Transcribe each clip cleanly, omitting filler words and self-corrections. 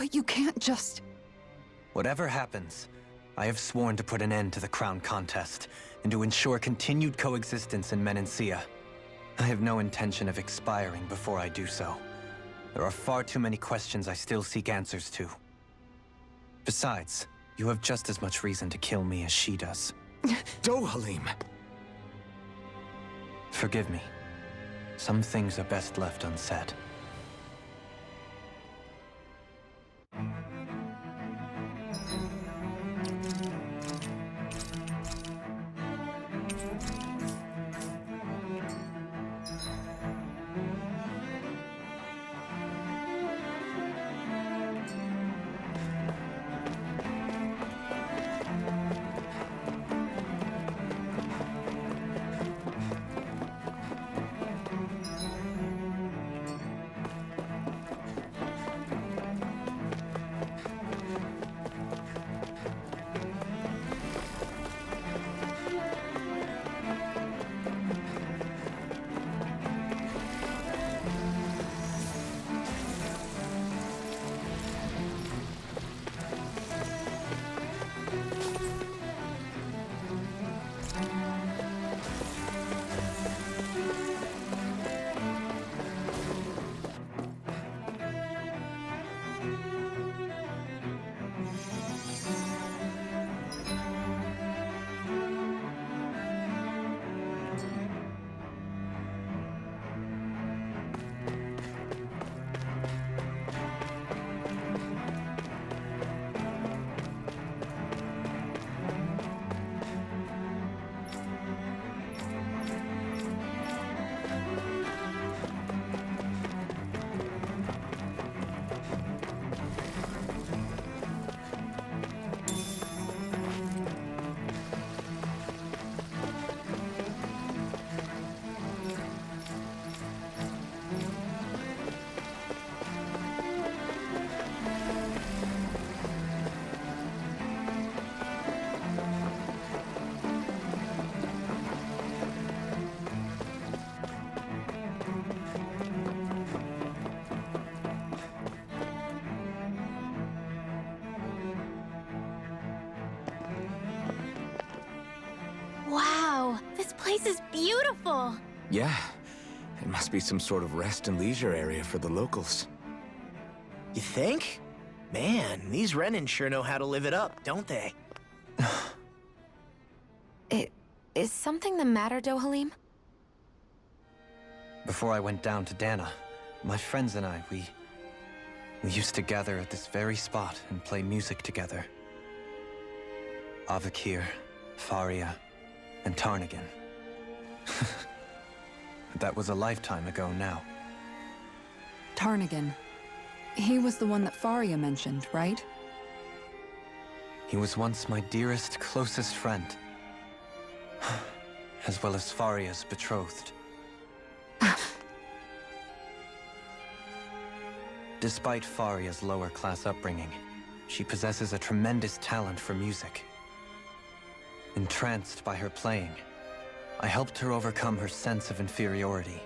But you can't just... Whatever happens, I have sworn to put an end to the crown contest and to ensure continued coexistence in Menancia. I have no intention of expiring before I do so. There are far too many questions I still seek answers to. Besides, you have just as much reason to kill me as she does. Dohalim! Forgive me. Some things are best left unsaid. Wow, this place is beautiful! Yeah, it must be some sort of rest and leisure area for the locals. You think? Man, these Renin sure know how to live it up, don't they? Is something the matter, Dohalim? Before I went down to Dana, my friends and I, we used to gather at this very spot and play music together. Avakir, Faria, and Tarnigan. That was a lifetime ago now. Tarnigan. He was the one that Faria mentioned, right? He was once my dearest, closest friend. As well as Faria's betrothed. Despite Faria's lower-class upbringing, she possesses a tremendous talent for music. Entranced by her playing, I helped her overcome her sense of inferiority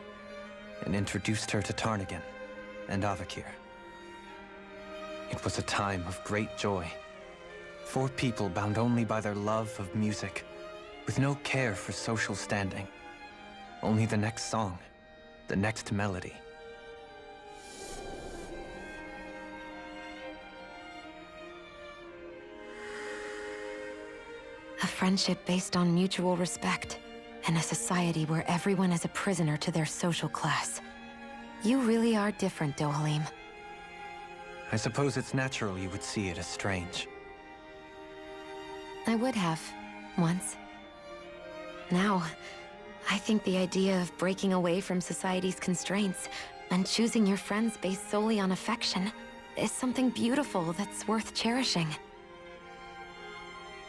and introduced her to Tarnigan and Avakir. It was a time of great joy. 4 people bound only by their love of music, with no care for social standing. Only the next song, the next melody. A friendship based on mutual respect, and a society where everyone is a prisoner to their social class. You really are different, Dohalim. I suppose it's natural you would see it as strange. I would have, once. Now, I think the idea of breaking away from society's constraints and choosing your friends based solely on affection is something beautiful that's worth cherishing.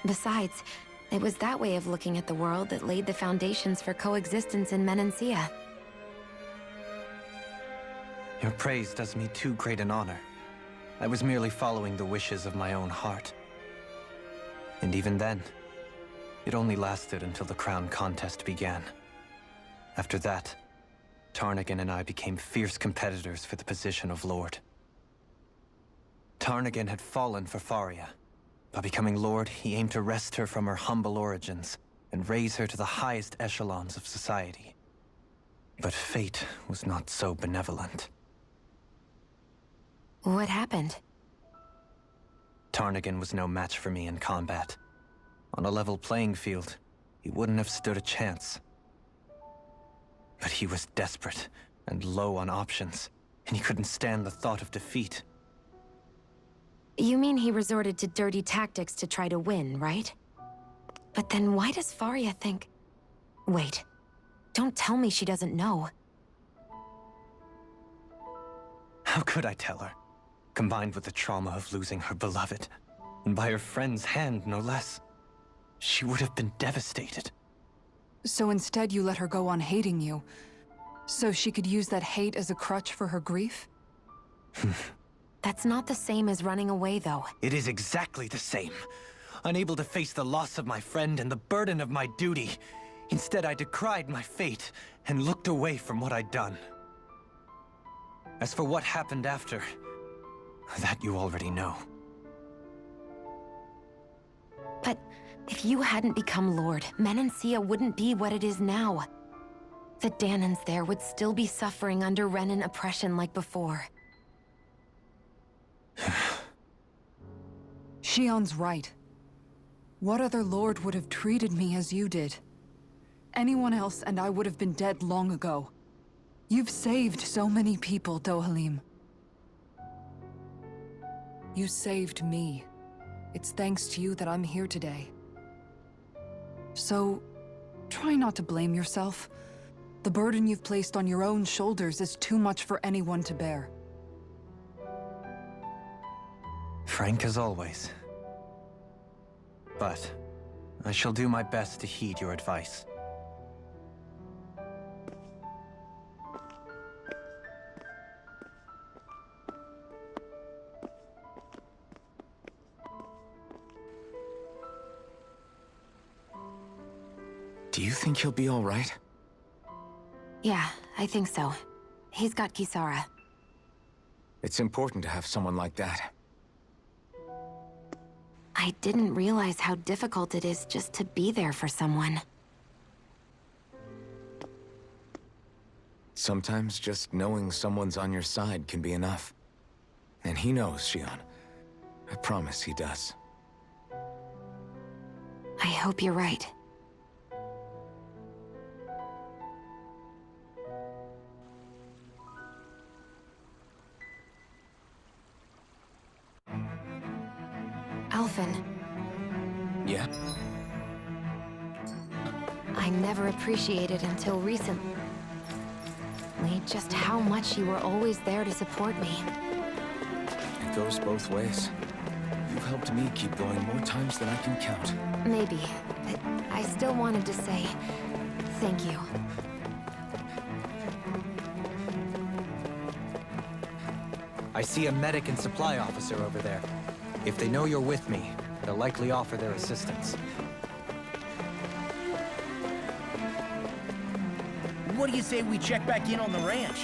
Besides, it was that way of looking at the world that laid the foundations for coexistence in Menancia. Your praise does me too great an honor. I was merely following the wishes of my own heart. And even then, it only lasted until the crown contest began. After that, Tarnigan and I became fierce competitors for the position of Lord. Tarnigan had fallen for Faria. By becoming Lord, he aimed to wrest her from her humble origins and raise her to the highest echelons of society. But fate was not so benevolent. What happened? Tarnigan was no match for me in combat. On a level playing field, he wouldn't have stood a chance. But he was desperate and low on options, and he couldn't stand the thought of defeat. You mean he resorted to dirty tactics to try to win, right? But then why does Faria think... Wait. Don't tell me she doesn't know. How could I tell her? Combined with the trauma of losing her beloved, and by her friend's hand, no less. She would have been devastated. So instead you let her go on hating you, so she could use that hate as a crutch for her grief? That's not the same as running away, though. It is exactly the same. Unable to face the loss of my friend and the burden of my duty. Instead, I decried my fate and looked away from what I'd done. As for what happened after, that you already know. But if you hadn't become Lord, Menancia wouldn't be what it is now. The Danans there would still be suffering under Renan oppression like before. Shion's right. What other lord would have treated me as you did? Anyone else and I would have been dead long ago. You've saved so many people, Dohalim. You saved me. It's thanks to you that I'm here today. So, try not to blame yourself. The burden you've placed on your own shoulders is too much for anyone to bear. Frank as always. But I shall do my best to heed your advice. Do you think he'll be all right? Yeah, I think so. He's got Kisara. It's important to have someone like that. I didn't realize how difficult it is just to be there for someone. Sometimes just knowing someone's on your side can be enough. And he knows, Shion. I promise he does. I hope you're right. Alphen, Yeah? I never appreciated until recently just how much you were always there to support me. It goes both ways. You've helped me keep going more times than I can count. Maybe, but I still wanted to say thank you. I see a medic and supply officer over there. If they know you're with me, they'll likely offer their assistance. What do you say we check back in on the ranch?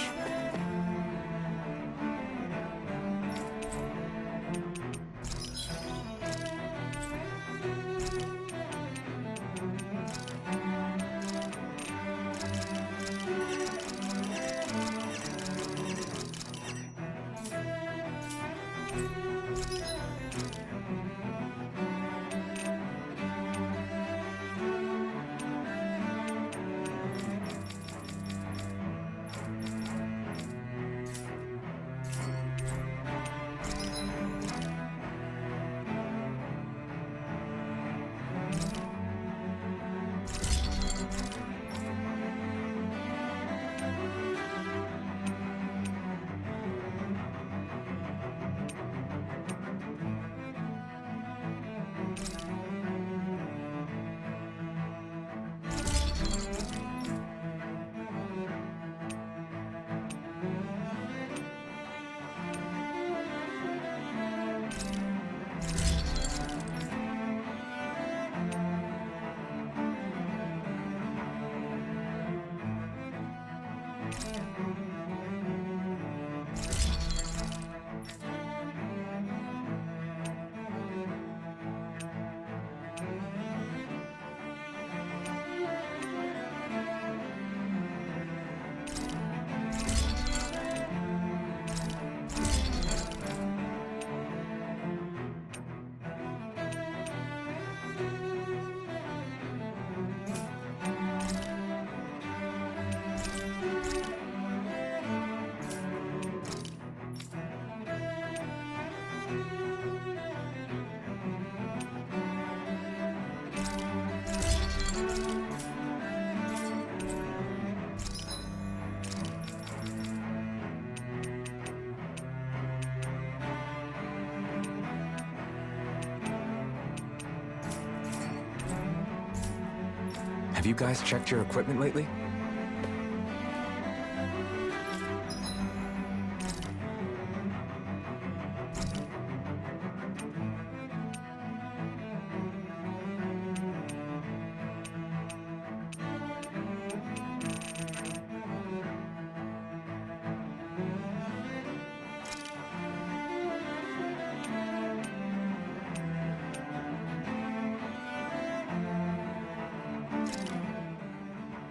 Have you guys checked your equipment lately?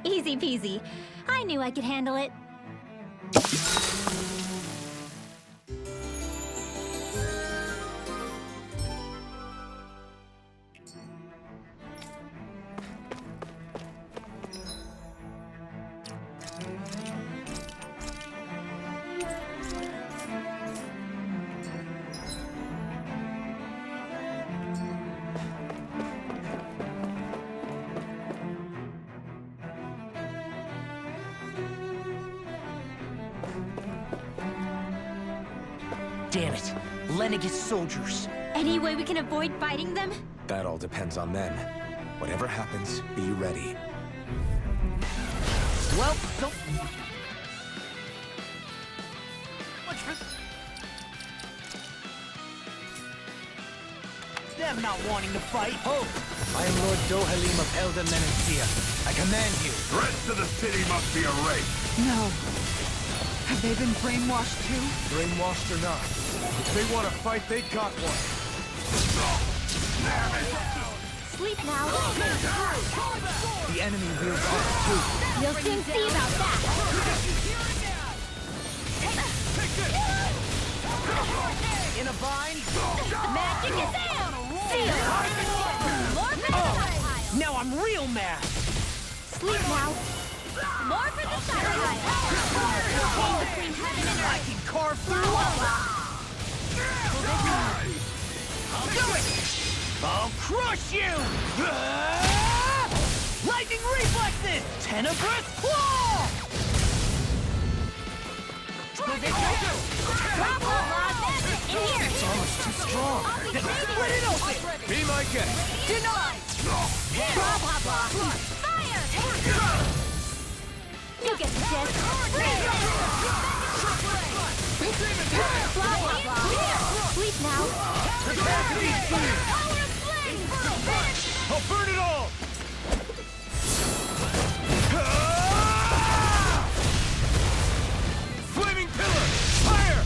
Easy peasy. I knew I could handle it. Damn it. Lenegis soldiers. Any way we can avoid fighting them? That all depends on them. Whatever happens, be ready. Well, don't... Much for... them not wanting to fight. Ho! I am Lord Dohalim of Elden Menancia. I command you. The rest of the city must be erased. No. Have they been brainwashed too? Brainwashed or not. If they want to fight, they got one. Sleep now. The enemy wields arms too. You'll soon see about that. In a vine? Magic is down. More for the stockpile. Now I'm real mad. Sleep now. More for the stockpile. Between heaven and I earth. can carve through I'll do it! I'll crush you! Lightning reflexes! Tenebrous claw! Blah, blah, blah. That's it. In here. It's almost too strong. Split it open! Be my guest. Denied. Blah, blah, blah. Fire! You get the gist. Blah, blah, blah. Sleep now. Power of flame! I'll burn it all! Flaming pillar! Fire!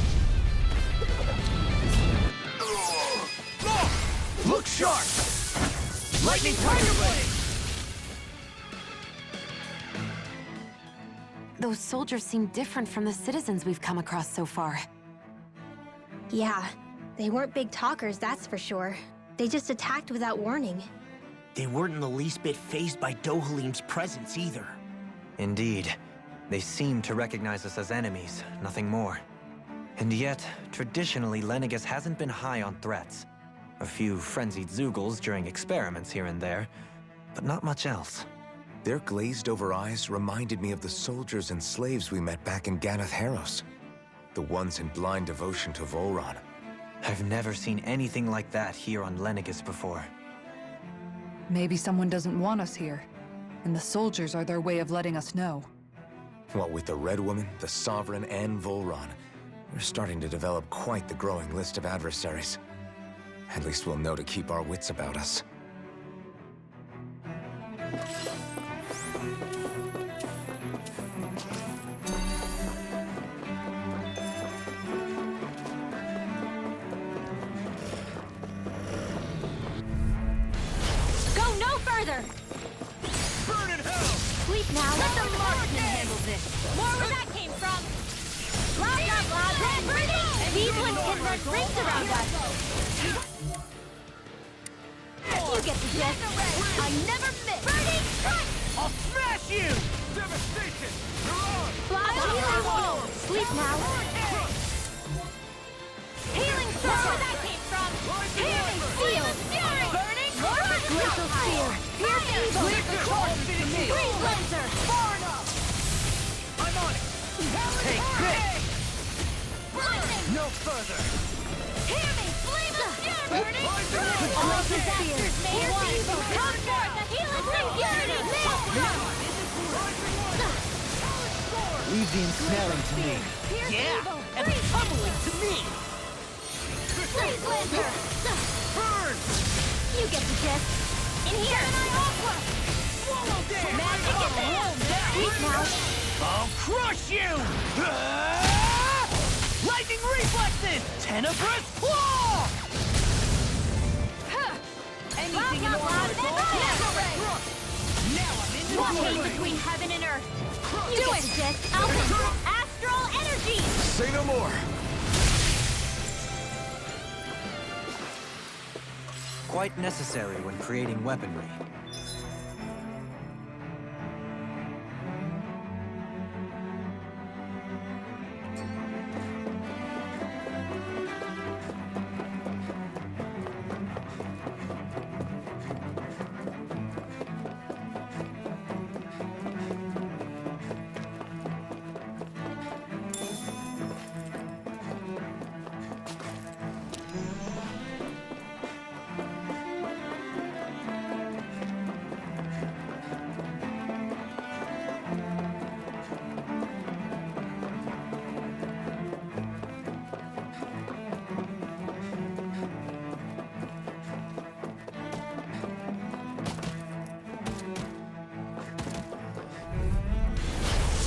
Look sharp! Lightning tiger blade! Those soldiers seem different from the citizens we've come across so far. Yeah, they weren't big talkers, that's for sure. They just attacked without warning. They weren't in the least bit fazed by Dohalim's presence either. Indeed. They seem to recognize us as enemies, nothing more. And yet, traditionally, Lenegis hasn't been high on threats. A few frenzied Zeugles during experiments here and there, but not much else. Their glazed-over eyes reminded me of the soldiers and slaves we met back in Ganath Haros. The ones in blind devotion to Volron. I've never seen anything like that here on Lenegis before. Maybe someone doesn't want us here, and the soldiers are their way of letting us know. What with the Red Woman, the Sovereign, and Volron, we're starting to develop quite the growing list of adversaries. At least we'll know to keep our wits about us. Go no further! Burn in hell! Sleep now. Let the marksman handle this. More where that came from. Blah, blah, blah. These ones can run rings around us. You get the gist. I never miss. Burning cut! I'll smash you! Devastation! You're on! Blah, blah, blah. Sleep now. Healing sword. Where that came Glacial Spear! Pierce evil! Freeze Laser! Far enough! I'm on it! Take this! Lightning! No further! Hear me! Flame of Fury! Burning! All disasters may evil! Come forth! The healing security! Leave the ensnaring to me. Yeah, and the pummeling to me! Freeze Laser! Burn! You get the gist. In here! Gemini Aqua! Swallow them! Magic is home! Eat now! I'll crush you! Lightning reflexes! Tenebrous claw! Anything in order to TakeoRey! Now I'm in Walking the between heaven and earth. You get the gist. Alpha! Astral energy! Say no more. Quite necessary when creating weaponry.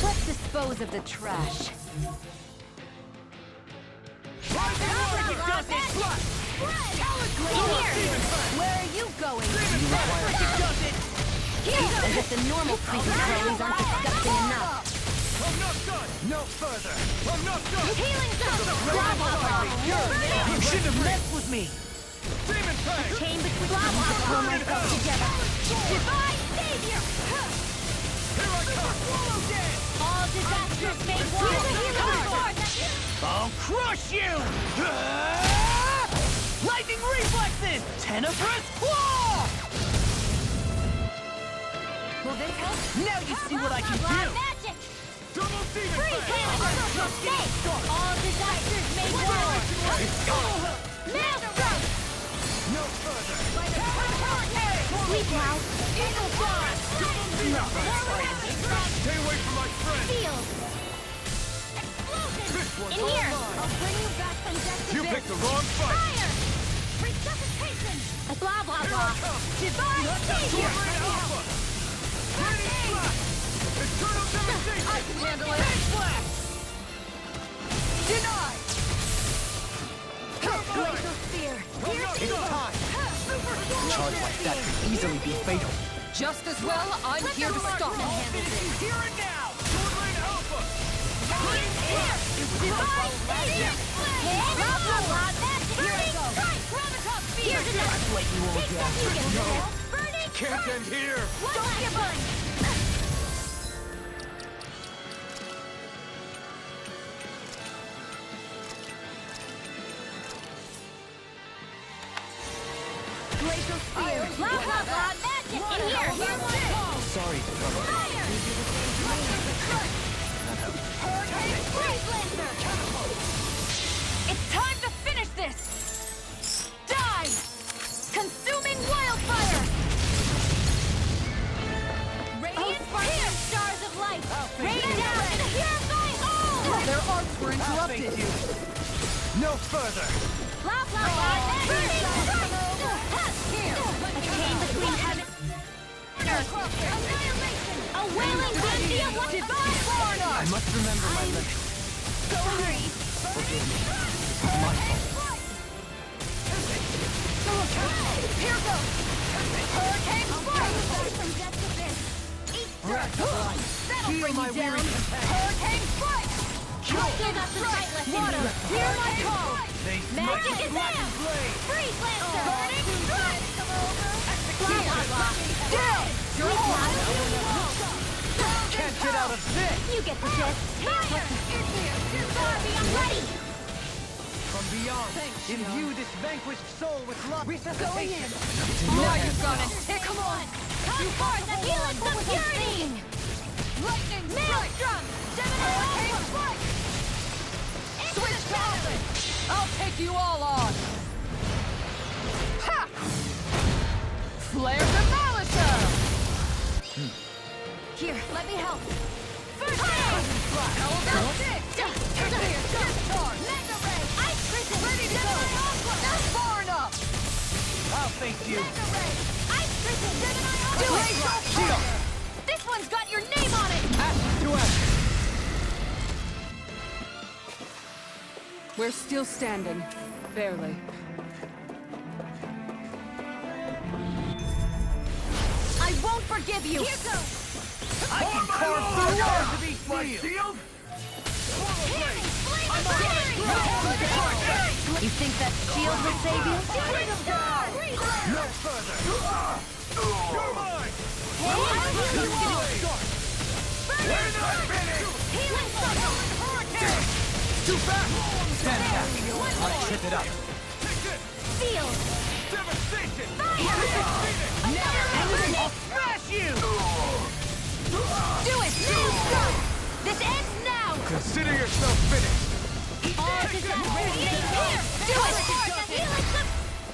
Let's dispose of the trash. In here! Where are you going? As if the normal creepy crawlies aren't disgusting enough. I'm not done. No further. I'm not done. Healing zone! Blah, blah, blah. You shouldn't have messed with me! Demon Fang. Chain between blah, blah, blah. Pull myself together. Divine Savior! Here I come. All disasters made one. Come forth! I'll crush you! Lightning reflexes! Tenebrous claw! Will this help? Now you see what I can do! Magic! Double Demon Freeze Fang. hailing! Stay! All disasters made one. Master! No further. Sleep now. Stay away from my friend. Field. This one's In all here. mine. I'll bring you back from death to You this. picked the wrong fight. Fire! Resuscitation! Blah, blah, blah. Divine Sword Savior! Ray Alpha. Radiant Blast. Eternal devastation. I can handle it. Big Blast. Denied! Glacial Spear. I'm not done. A charge like that could easily be fatal. Just as well, I'm here to stop him. Here and now! Sword Ray Alpha. Divine Savior! Blah, blah, blah. Magic! Burning Strike! Graviton Spear! Here's another. What you won't Take that, you get this. Burning Can't Strike! end here. Don't get burned! Glacial Spear! Blah, blah, blah. Magic! In here! Here's my call! Sorry to trouble you. Fire! Hurricane Freeze Lancer! It's time to finish this! Die! Consuming wildfire! Radiant Fire! Stars of light! Rain down and purify all! Their arts were interrupted. No further! Blah, blah, blah! Burning strike! A chain between heaven and earth! Annihilation! A wailing banshee of what divine foreigner! I must remember my limits. Sorry! Forgive me. It's my fault. Here goes! Hurricane Strike! From death to this! Eat dirt! That'll bring you down! Hurricane Strike! Lightning up the sightless! Water! Hear my call! Magic is down! Freeze Lancer! Burning Strike! Blah, blah, blah! Down! Sleep now! Can't get out of this! You get the gist! Fire! Barbie, I'm ready! From beyond. Imbue this vanquished soul with love. Resuscitation. Now you've got it. Come on! Come forth and healing the purity! Lightning Maelstrom! Hurricane Strike! Switch topic! I'll take you all on! Ha! Flare Demolisher! Here, let me help. First aid! How about this? Discharge! Mega Ray! Ice Prison! Ready to go! Not far enough! I'll face you. Mega Ray! Ice Prison! Do it! Shield. This one's got your name on it! Ash to ash. We're still standing. Barely. I won't forgive you! Here goes! I can carve through walls of each steel. You think that shield will save you? No further! You're mine! We're not finished! Too fast. Stand back. I'll trip it up. Field! Devastation! I'll smash you. Do it! Maelstrom! This ends now! Consider yourself finished! All disaster! Here! Do it!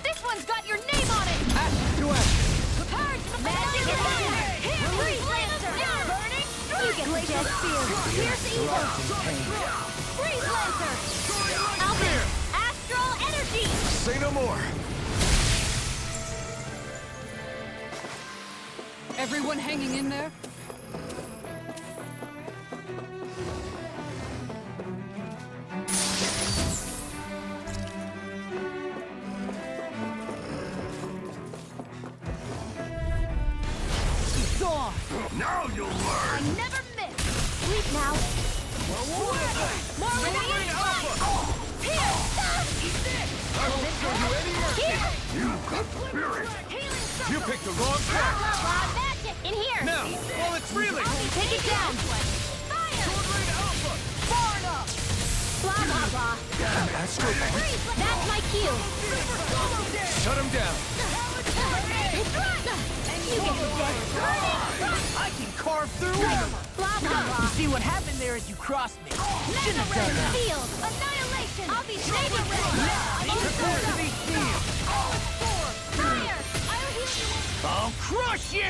This one's got your name on it! Ash to ash. Purge the magic fire! Here! Freeze Lancer! Burning Strike! You get just fear! Pierce evil! Freeze Lancer! Alpha! Astral Energy! Say no more! Everyone hanging in there? Now you'll learn! I never miss! Sleep now! More Radiant Strike! Here! I won't show you any mercy! Here! You've got spirit! Healing You Circle! picked the wrong Blah, path! blah, blah, magic! In here! Now, while it's reeling! Take it down! Fire! Far enough! Blah, blah, blah. That's my cue! Shut him down! You get the dead! I can carve through armor. Blah, blah, blah. You see what happened there as you crossed me. Shouldn't have done that. Field! Annihilation! I'll be saving Prepare to be sealed. Fire! I'll heal you! I'll crush you!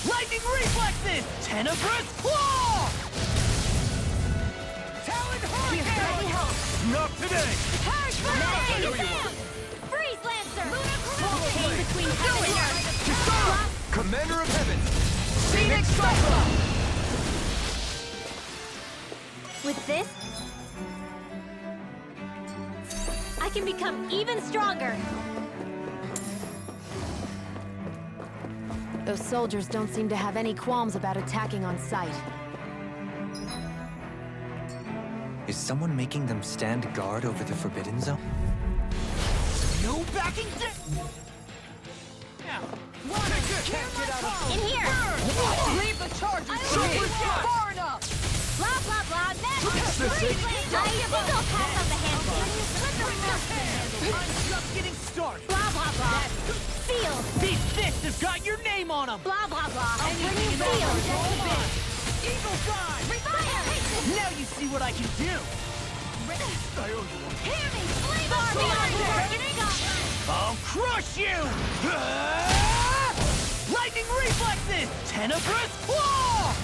Lightning reflexes! Tenebrous claw! Talon Here, let me help! Not today! Purge! I know you Down! Freeze Lancer! Came between heaven and earth! Commander of Heaven! Phoenix Cyclone! With this, I can become even stronger! Those soldiers don't seem to have any qualms about attacking on sight. Is someone making them stand guard over the Forbidden Zone? No backing down! In here! Leave the charges I to will me! do that. Far enough! Blah, blah, blah, magic! Freeze Lancer! I think I'll pass on the handle! I'm just getting started! Blah, blah, blah! Field! These fists have got your name on them! Blah, blah, blah! I'll bring you field! Eagle Side! Fire! Now you see what I can do! Hear me! Far beyond targeting! I'll crush you! Lightning reflexes! Tenebrous claw!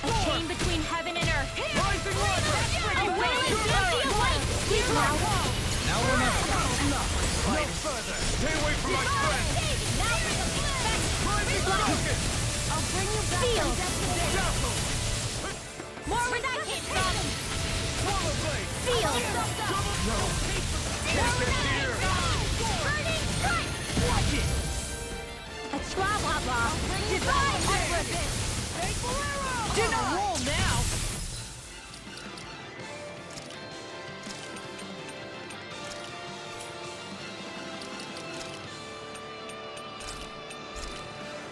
A chain between heaven and earth! Rising Rider! I will instill the light! Speak now! Now remember, No further! Stay away from my friend! I'll bring you back. Field! Dazzle! More where that came from! Swallow blade! Field! Here! Burning strike! watch it! A blah blah blah! Divine Everest! Get a roll now!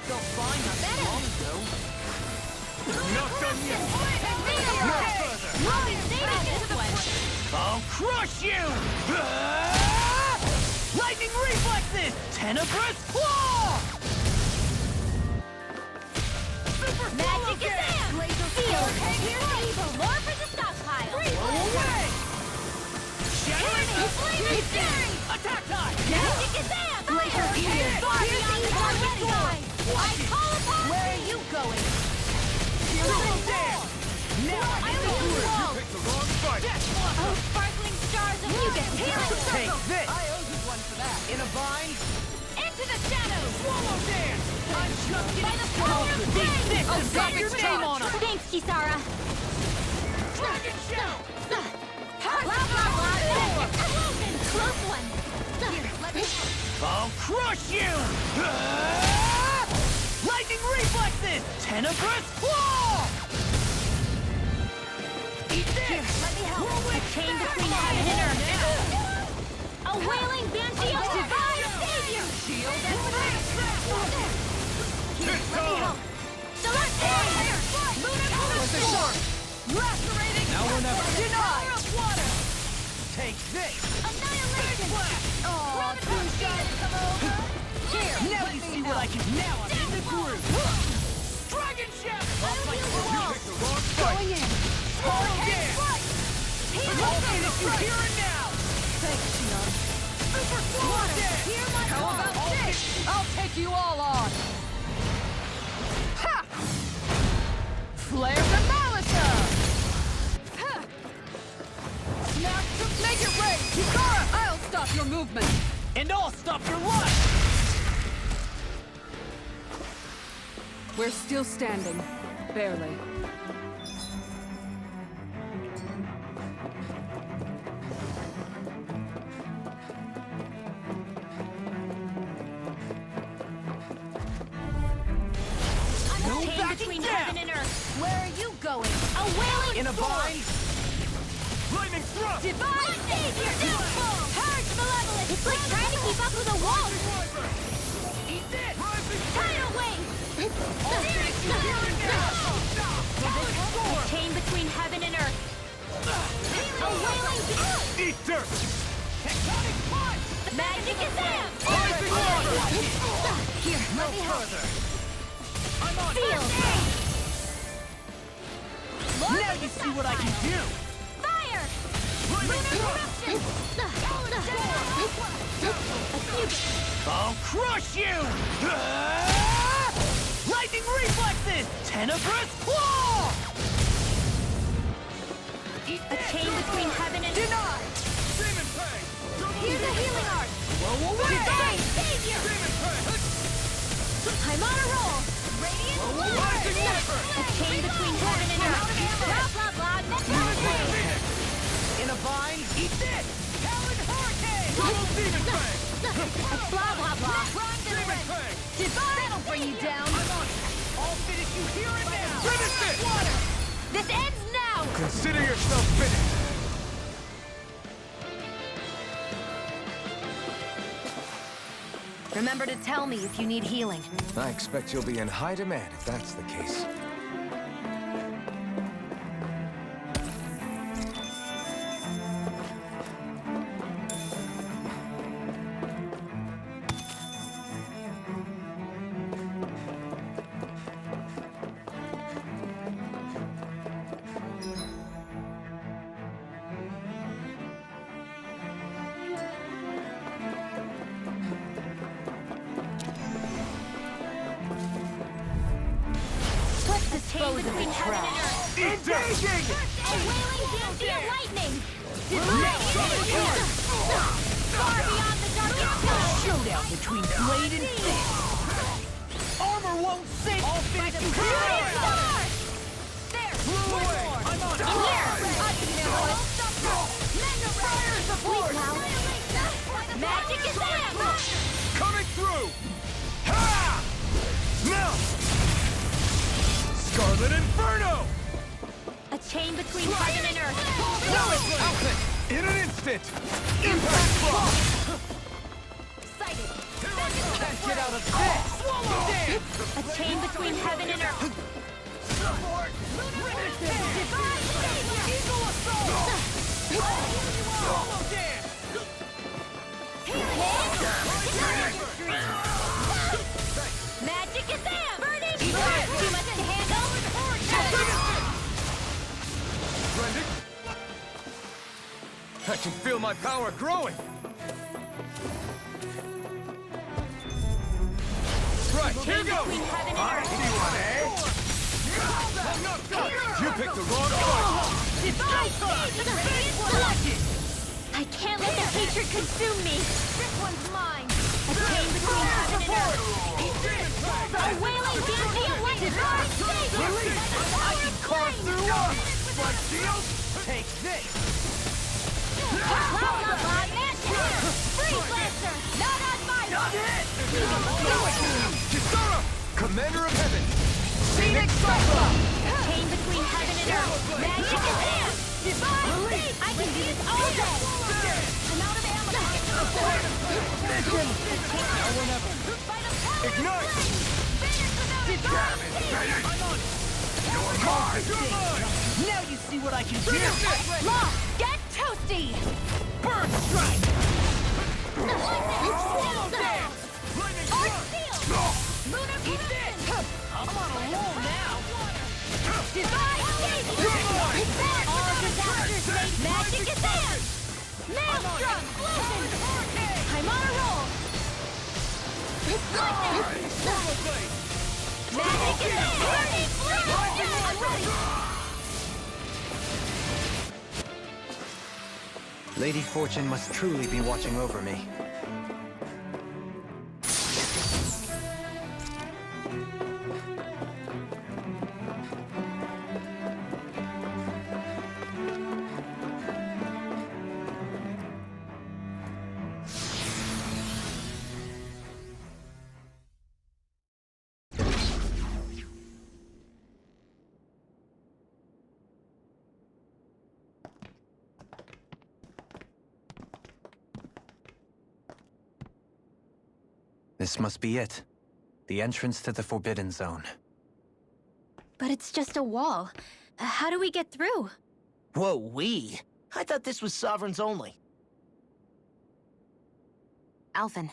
They'll find us long ago. Not done yet! No No further! I'll crush you! Lightning reflexes! Tenebrous claw! Super Magic is in! Feel! Here's the evil! More for the stockpile! away! Shattering Flaming Fury! attack time! Magic is in! Fire! Far beyond the already! I call upon... Where are you going? Now I will wall! Picked the wrong fight. Oh, sparkling stars of you get healing Take circle! this! I owe you one for that. In a vine, Into the shadows! swallow dance! I'm just By the getting power of Take flame! this Oh, and write your name on it! Thanks, Kisara! Dragon shell! Blah, blah, blah! Close one! Here, let me... I'll crush you! Lightning reflexes! Tenebrous claw! Eat this! Let me help! Whirlwind Chain between heaven and earth! A wailing banshee of divine savior! Shield and flash trap! Here, let me help! Select fire! Moon and storm! Lacerating! Now or never! Denied! Power of water! Take this! Annihilation! Aw, too shy to come over! Here, now you see what I can. Now I'm in the groove! Dragon shell! Off my throat! Picked the wrong fight. Going in! Swallow dance! I'll finish you here and now! Thanks, Shion. Super swallow dance! Hear my How call! about this? I'll take you all on. Ha! Flare the Malisa! Ha! Snap to make it rain! Kisara, I'll stop your movement. And I'll stop your life! We're still standing. Barely. I'm chained backing between down. heaven and earth! Where are you going? A wailing In a storm! vine! Lightning thrust! Divine savior! Downfall! Purge malevolence! It's like trying to keep up with a wall! Eat this! Tidal wave! A chain between heaven and earth! A wailing Eat dirt. Tectonic punch! magic is in! Rising water! Here, No let me help! further! I'm on Feel! Now you see what I can do! Fire! I'll crush you! Lightning reflexes! Tenebrous claw! Eat A chain between heaven and earth! denied! Demon Fang! Here's a healing art! Blow away! Divine savior! Demon Fang! I'm on a roll! Radiant blood! Rising Never! A chain between heaven and earth! Blah, blah, blah, necromancy! In a vine, eat this! Talon Hurricane! Double Demon Fang! Blah, blah, blah! Demon Fang! Divine! That'll bring you down! I'm on it! I'll finish you here and now! Finish it! Water! This ends now! Consider yourself finished. Remember to tell me if you need healing. I expect you'll be in high demand if that's the case. Let's dispose of the trash! Engaging! A wailing banshee of lightning! Divine savior! Far beyond the darkest sky! Showdown between blade and fist! Armor won't save! I'll finish you here Shooting and now! star! There! Blew away! I'm on In here! I can handle it! Fire support! Magic is in! Coming through! Ha! Now! Scarlet Inferno! A chain between heaven and earth! Outfit! In an instant! Impact block! Sighted! Can't get out of this! Swallow dance! A chain between heaven and earth! Support! Divine savior! Eagle assault! can feel my power growing! Right, here goes! I see one, eh? You picked the wrong fight! I can't let the hatred consume me! This one's mine! A chain between heaven and earth! A wailing beauty of light! I can carve through us! Like shield? Take this! Cloud up, Freeze Lancer! Not on my watch! Kisara! Commander of Heaven! Phoenix Cyclone! Chain between heaven and earth! Magic in hand! Divine Faith! I can do this all day! I'm out of ammo! Mission! Now or never! Ignite! Divine Faith! I'm on it! You're mine! Now you see what I can do! Lost! Get toasty! Bird strike! Swallow down! Arc Seal! Lunar Precision! I'm on a roll now! Divine Faith! All disasters made magic advance! Maelstrom! Explosion! I'm on a roll! Magic advance! I'm ready! Lady Fortune must truly be watching over me. This must be it. The entrance to the Forbidden Zone. But it's just a wall. How do we get through? Whoa, we? I thought this was Sovereigns only. Alphen.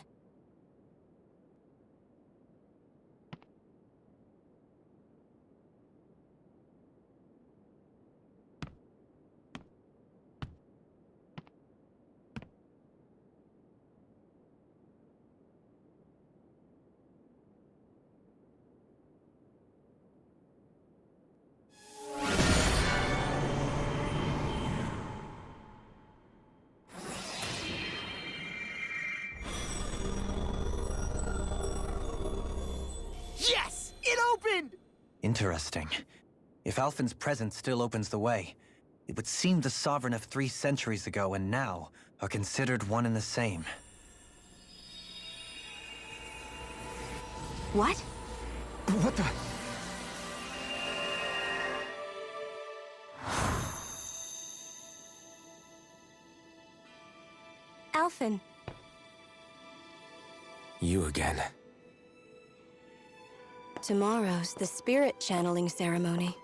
Yes! It opened! Interesting. If Alphen's presence still opens the way, it would seem the Sovereign of 3 centuries ago and now are considered one and the same. What? What the? Alphen. You again. Tomorrow's the spirit channeling ceremony.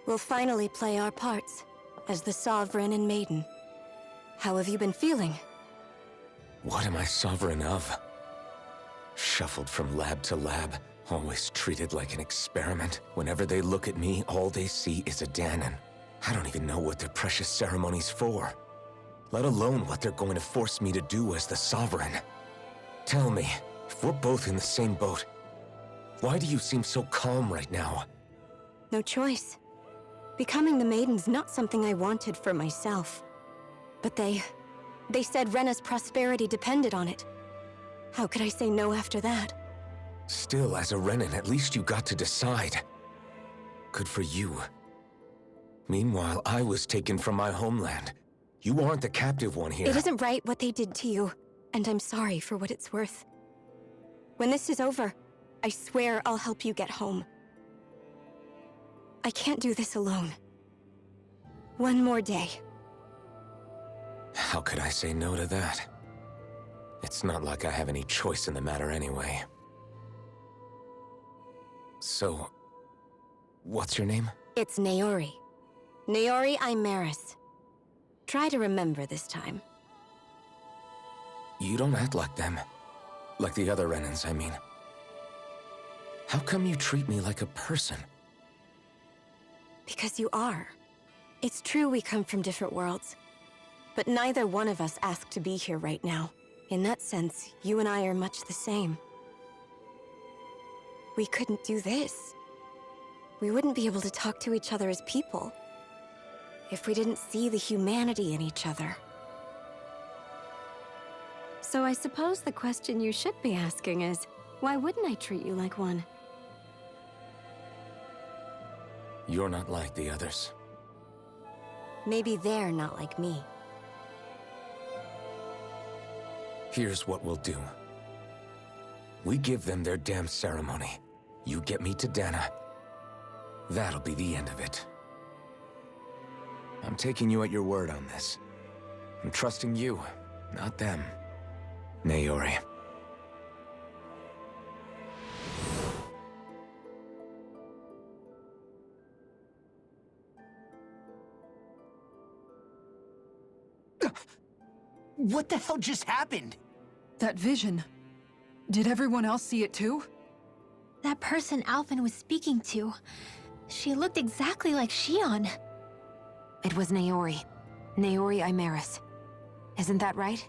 We'll finally play our parts as the Sovereign and Maiden. How have you been feeling? What am I sovereign of? Shuffled from lab to lab, always treated like an experiment. Whenever they look at me, all they see is a Danon. I don't even know what their precious ceremony's for, let alone what they're going to force me to do as the Sovereign. Tell me, if we're both in the same boat, why do you seem so calm right now? No choice. Becoming the Maiden's not something I wanted for myself. But they said Rena's prosperity depended on it. How could I say no after that? Still, as a Renan, at least you got to decide. Good for you. Meanwhile, I was taken from my homeland. You aren't the captive one here. It isn't right what they did to you, and I'm sorry for what it's worth. When this is over, I swear I'll help you get home. I can't do this alone. One more day. How could I say no to that? It's not like I have any choice in the matter anyway. So, what's your name? It's Naori. Naori Imaris. Try to remember this time. You don't act like them. Like the other Renans, I mean. How come you treat me like a person? Because you are. It's true we come from different worlds. But neither one of us asked to be here right now. In that sense, you and I are much the same. We couldn't do this. We wouldn't be able to talk to each other as people if we didn't see the humanity in each other. So I suppose the question you should be asking is, why wouldn't I treat you like one? You're not like the others. Maybe they're not like me. Here's what we'll do. We give them their damn ceremony. You get me to Dana. That'll be the end of it. I'm taking you at your word on this. I'm trusting you, not them. TakeoRey. What the hell just happened? That vision. Did everyone else see it too? That person Alphen was speaking to, she looked exactly like Shion. It was TakeoRey. TakeoRey Imaris. Isn't that right?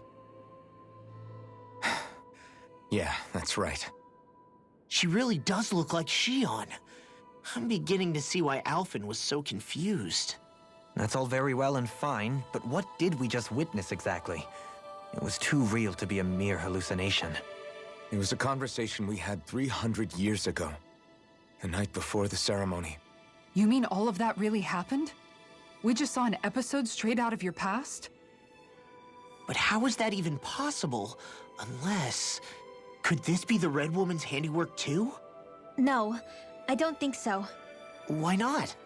Yeah, that's right. She really does look like Shion. I'm beginning to see why Alphen was so confused. That's all very well and fine, but what did we just witness exactly? It was too real to be a mere hallucination. It was a conversation we had 300 years ago. The night before the ceremony. You mean all of that really happened? We just saw an episode straight out of your past? But how is that even possible? Unless... Could this be the Red Woman's handiwork too? No, I don't think so. Why not?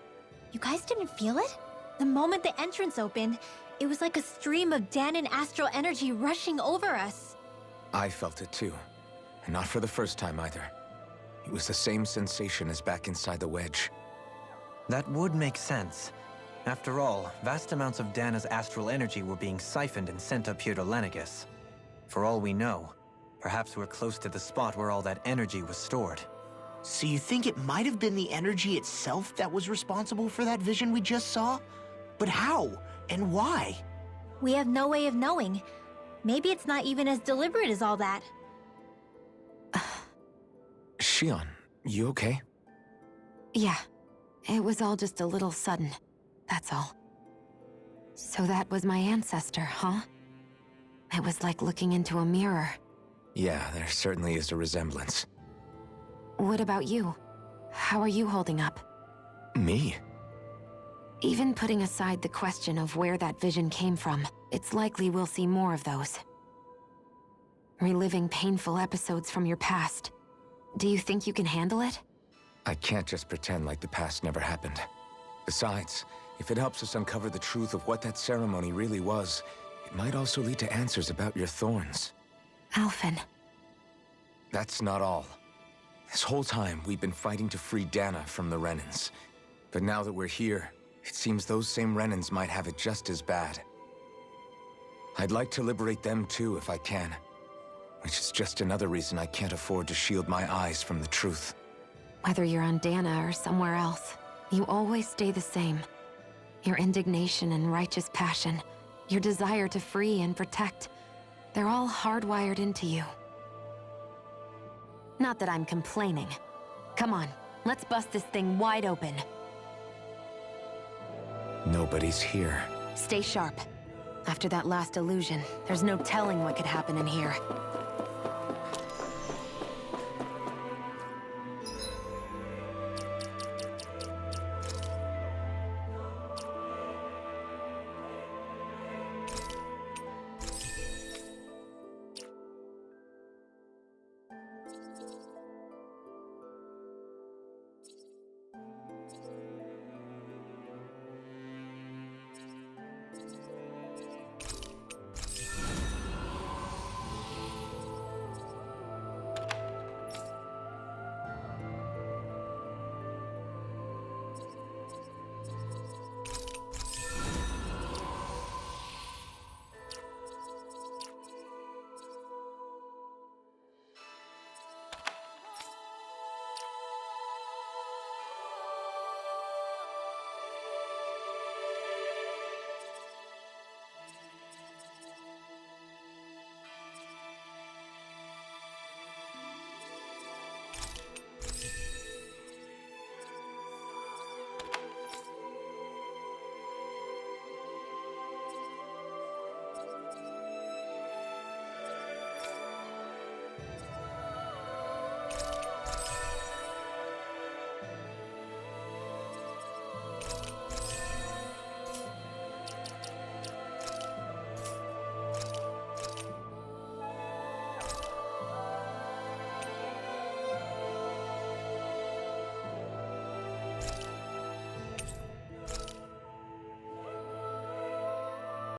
You guys didn't feel it? The moment the entrance opened, it was like a stream of Danon astral energy rushing over us. I felt it too. And not for the first time either. It was the same sensation as back inside the wedge. That would make sense. After all, vast amounts of Dana's astral energy were being siphoned and sent up here to Lenegus. For all we know, perhaps we're close to the spot where all that energy was stored. So you think it might have been the energy itself that was responsible for that vision we just saw? But how? And why? We have no way of knowing. Maybe it's not even as deliberate as all that. Shion, you okay? Yeah. It was all just a little sudden. That's all. So that was my ancestor, huh? It was like looking into a mirror. Yeah, there certainly is a resemblance. What about you? How are you holding up? Me? Even putting aside the question of where that vision came from, it's likely we'll see more of those. Reliving painful episodes from your past. Do you think you can handle it? I can't just pretend like the past never happened. Besides, if it helps us uncover the truth of what that ceremony really was, it might also lead to answers about your thorns. Alphen. That's not all. This whole time, we've been fighting to free Dana from the Renans. But now that we're here, it seems those same Renans might have it just as bad. I'd like to liberate them too if I can. Which is just another reason I can't afford to shield my eyes from the truth. Whether you're on Dana or somewhere else, you always stay the same. Your indignation and righteous passion, your desire to free and protect, they're all hardwired into you. Not that I'm complaining. Come on, let's bust this thing wide open. Nobody's here. Stay sharp. After that last illusion, there's no telling what could happen in here.